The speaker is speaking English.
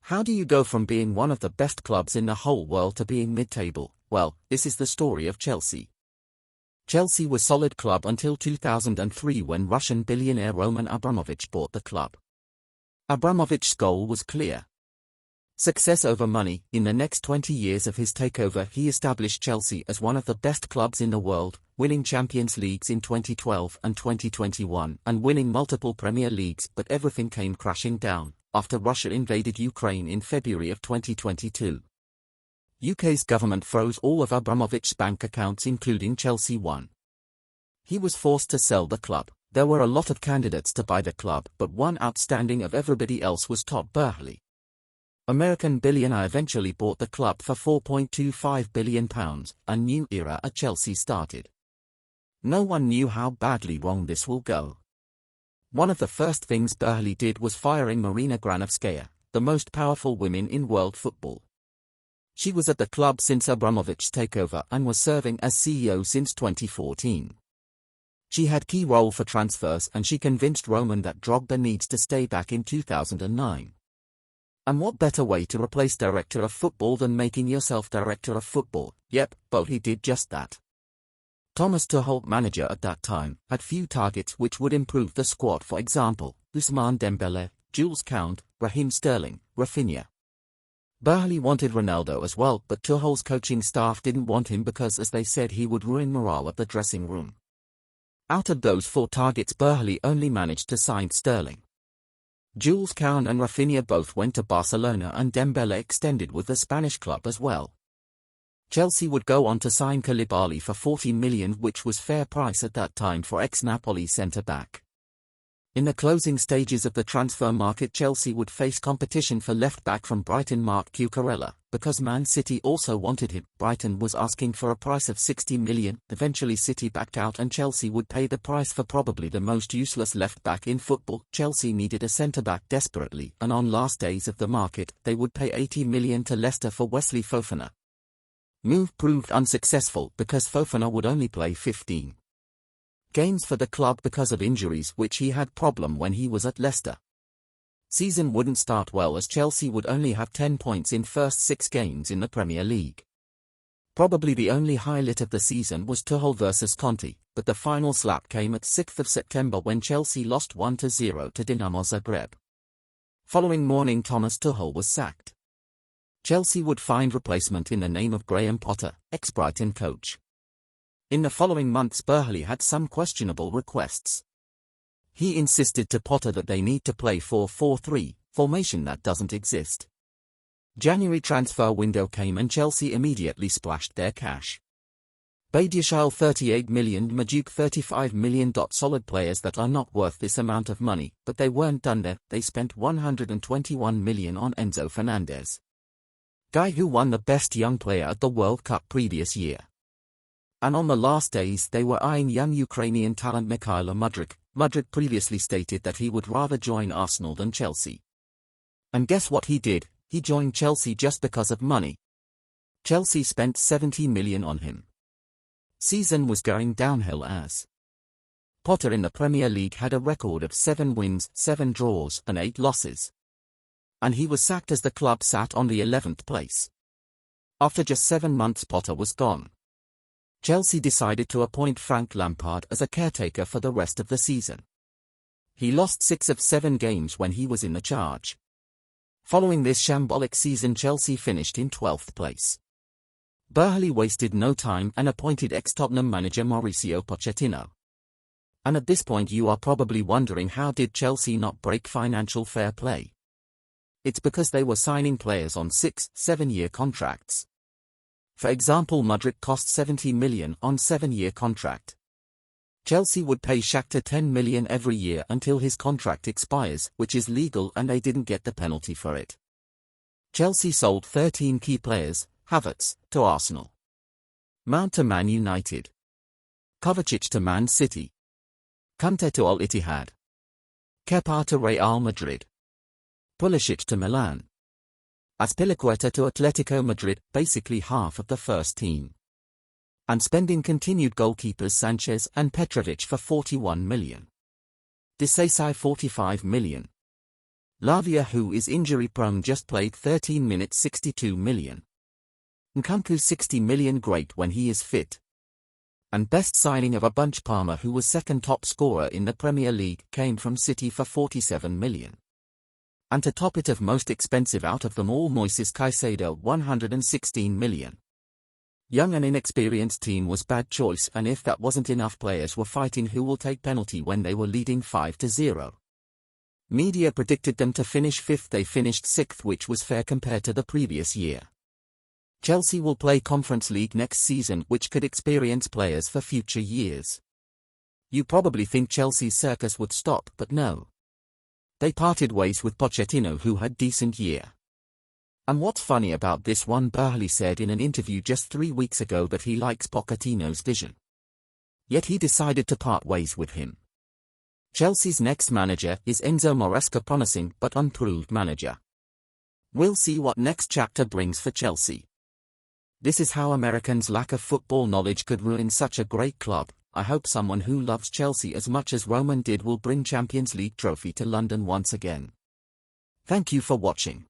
How do you go from being one of the best clubs in the whole world to being mid-table? Well, this is the story of Chelsea. Chelsea was a solid club until 2003 when Russian billionaire Roman Abramovich bought the club. Abramovich's goal was clear. Success over money. In the next 20 years of his takeover, he established Chelsea as one of the best clubs in the world, winning Champions Leagues in 2012 and 2021 and winning multiple Premier Leagues, but everything came crashing down after Russia invaded Ukraine in February of 2022. UK's government froze all of Abramovich's bank accounts including Chelsea One. He was forced to sell the club. There were a lot of candidates to buy the club, but one outstanding of everybody else was Todd Burley. American billionaire eventually bought the club for £4.25 billion. A new era at Chelsea started. No one knew how badly wrong this will go. One of the first things Burley did was firing Marina Granovskaya, the most powerful woman in world football. She was at the club since Abramovich's takeover and was serving as CEO since 2014. She had key role for transfers and she convinced Roman that Drogba needs to stay back in 2009. And what better way to replace director of football than making yourself director of football? Yep, Burley did just that. Thomas Tuchel, manager at that time, had few targets which would improve the squad, for example, Ousmane Dembele, Jules Koundé, Raheem Sterling, Rafinha. Burley wanted Ronaldo as well, but Tuchel's coaching staff didn't want him because, as they said, he would ruin morale at the dressing room. Out of those 4 targets, Burley only managed to sign Sterling. Jules Koundé and Rafinha both went to Barcelona and Dembele extended with the Spanish club as well. Chelsea would go on to sign Koulibaly for £40 million, which was fair price at that time for ex-Napoli centre-back. In the closing stages of the transfer market, Chelsea would face competition for left-back from Brighton Marc Cucurella, because Man City also wanted him. Brighton was asking for a price of £60 million, eventually City backed out and Chelsea would pay the price for probably the most useless left-back in football. Chelsea needed a centre-back desperately, and on last days of the market, they would pay £80 million to Leicester for Wesley Fofana. Move proved unsuccessful because Fofana would only play 15 games for the club because of injuries, which he had problem when he was at Leicester. Season wouldn't start well as Chelsea would only have 10 points in first 6 games in the Premier League. Probably the only highlight of the season was Tuchel vs Conte, but the final slap came at 6th of September when Chelsea lost 1-0 to Dinamo Zagreb. Following morning, Thomas Tuchel was sacked. Chelsea would find replacement in the name of Graham Potter, ex-Brighton coach. In the following months, Burley had some questionable requests. He insisted to Potter that they need to play 4-4-3, formation that doesn't exist. January transfer window came and Chelsea immediately splashed their cash. Badiashile $38 million, Majuk $35 million. Solid players that are not worth this amount of money, but they weren't done there. They spent $121 million on Enzo Fernandez, guy who won the best young player at the World Cup previous year. And on the last days they were eyeing young Ukrainian talent Mikhailo Mudryk. Mudryk previously stated that he would rather join Arsenal than Chelsea. And guess what he did? He joined Chelsea just because of money. Chelsea spent $70 million on him. Season was going downhill as Potter in the Premier League had a record of 7 wins, 7 draws and 8 losses. And he was sacked as the club sat on the 11th place. After just 7 months, Potter was gone. Chelsea decided to appoint Frank Lampard as a caretaker for the rest of the season. He lost 6 of 7 games when he was in the charge. Following this shambolic season, Chelsea finished in 12th place. Burley wasted no time and appointed ex-Tottenham manager Mauricio Pochettino. And at this point you are probably wondering, how did Chelsea not break financial fair play? It's because they were signing players on 6-7-year contracts. For example, Mudryk cost $70 million on 7-year contract. Chelsea would pay Shakhtar $10 million every year until his contract expires, which is legal, and they didn't get the penalty for it. Chelsea sold 13 key players, Havertz to Arsenal, Mount to Man United, Kovacic to Man City, Kanté to Al Ittihad, Kepa to Real Madrid, Pulisic to Milan, Azpilicueta to Atletico Madrid, basically half of the first team. And spending continued goalkeepers Sanchez and Petrovic for $41 million. Disasi $45 million. Lavia, who is injury-prone, just played 13 minutes, 62 million. Nkunku 60 million, great when he is fit. And best signing of a bunch, Palmer, who was second top scorer in the Premier League, came from City for 47 million. And to top it, of most expensive out of them all, Moises Caicedo 116 million. Young and inexperienced team was bad choice, and if that wasn't enough, players were fighting who will take penalty when they were leading 5-0. Media predicted them to finish 5th, they finished 6th, which was fair compared to the previous year. Chelsea will play Conference League next season, which could experience players for future years. You probably think Chelsea's circus would stop, but no. They parted ways with Pochettino, who had decent year. And what's funny about this one, Burley said in an interview just 3 weeks ago that he likes Pochettino's vision. Yet he decided to part ways with him. Chelsea's next manager is Enzo Maresca, promising but unproved manager. We'll see what next chapter brings for Chelsea. This is how Americans' lack of football knowledge could ruin such a great club. I hope someone who loves Chelsea as much as Roman did will bring Champions League trophy to London once again. Thank you for watching.